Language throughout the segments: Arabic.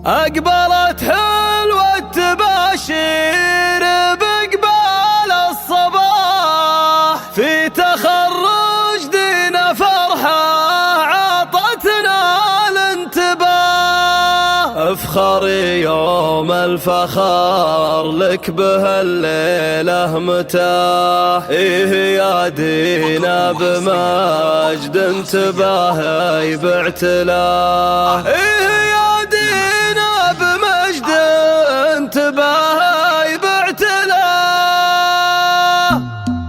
أقبلت حلوة التباشير بإقبال الصباح، في تخرج دينا فرحة عطتنا الانتباه. افخري يوم الفخر لك بهالليلة متاح، إيه يا دينا بمجد انتباهي باعتلاه، إيه يا دينا بمجد انتباهي باعتلاه.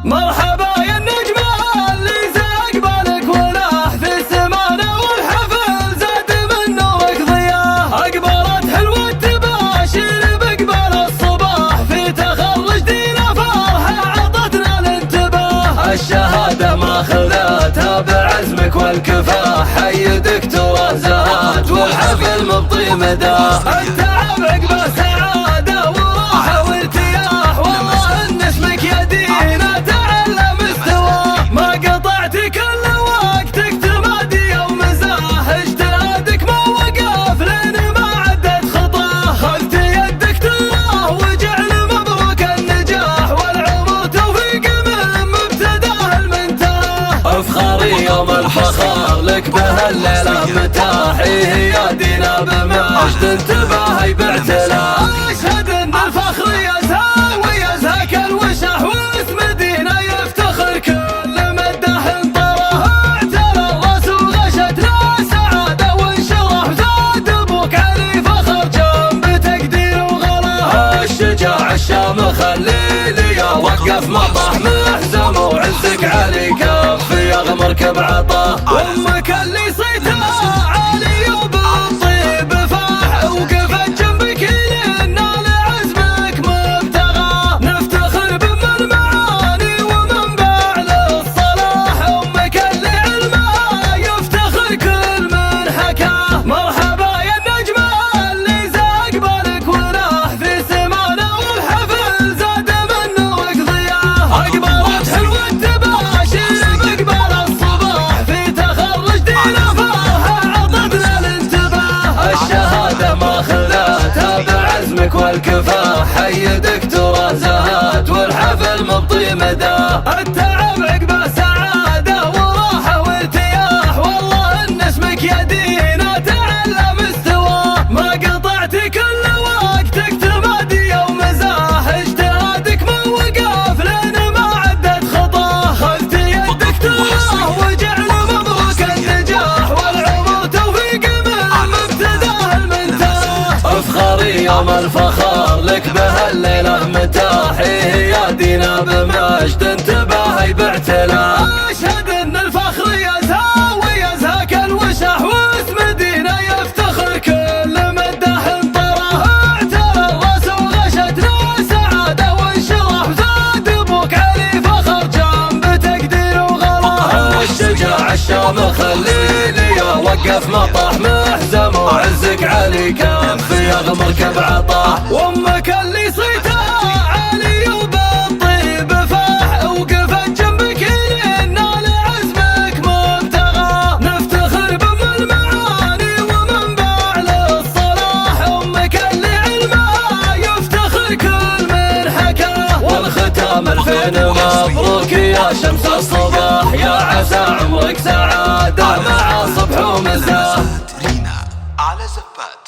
مرحبا يا النجمة اللي زقبالك ولاح في السمانة والحفل زاد من نورك ضياه. أقبلت حلوة التباشير بإقبال الصباح، في تخرج دينا فرحة عطتنا الانتباه. الشهادة ما خذتها بعزمك والكفاح، حي دكتورة زهات والحفل مبطي مداه. التعب عقبه سعادة وراحة وارتياح، والله ان اسمك يا دينا تعلى مستواه. ما قطعت كل وقتك تمادي ومزاح، اجتهادك ما وقف لين ما عدت خطاه. خذت يدك تراه وجعل مبروك النجاح، والعمر توفيق من مبتداه المنتهى. افخري يوم الفخر لك بهالليلة متاح، إيه يا دينا بمجد انتباهي باعتلاه. اشهد ان الفخر يزهى ويزهك الوشح، واسم دينا يفتخر كل مداح انطره. اعتلى الراس وغشت له سعادة وانشرح، زاد ابوك علي فخر جنب تقدير وغلاه. الشجاع الشامخ الليلي يا وقف مطاح محزم، وعزك علي كف يغمرك بعطاه. وامك اللي صيتها عالي وبالطيب فاح، وقفت جنبك لنا لعزمك مبتغاه. نفتخر بام المعاني ومنبع للصلاح، امك اللي علمها يفتخر كل من حكاه. مرحبا يا النجمة اللي زقبالك ولاح، في سمانة والحفل زاد من نورك ضياه. أقبلت حلوة التباشير بإقبال الصباح، في تخرج دينا فرحة عطتنا الانتباه. الشهادة ما خذتها بعزمك والكفاح، حي دكتورة زهات والحفل مبطي مداه. التعب عقبه سعادة وراحة وارتياح، والله ان اسمك يا دينا تعلى مستواه. ما قطعت كل وقتك تمادي ومزاح، اجتهادك ما وقف لين ما عدت خطاه. خذت يدك تراه وجعل مبروك النجاح، والعمر توفيق من مبتداه المنتهى. افخري يوم الفخر لك بهالليلة متاح، إيه يا دينا بمجد انتباهي باعتلاه. اشهد ان الفخر يزهى ويزهك الوشح، واسم دينا يفتخر كل مداح انطره. اعتلى الراس وغشت له سعادة وانشرح، زاد ابوك علي فخر جنب تقدير وغلاه. الشجاع الشامخ الليلي يا وقف مطاح محزم، وعزك علي كف يغمرك بعطاه. وامك اللي صيتها عالي وبالطيب فاح، وقفت جنبك لنا لعزمك مبتغاه. نفتخر بام المعاني ومنبع للصلاح، امك اللي علمها يفتخر كل من حكاه. والختام الفين مبروك يا شمس الصباح، يا عسى عمرك سعادة مع صبح ومساء. لمسات رينا على زفات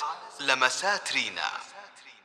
لمسات رينا.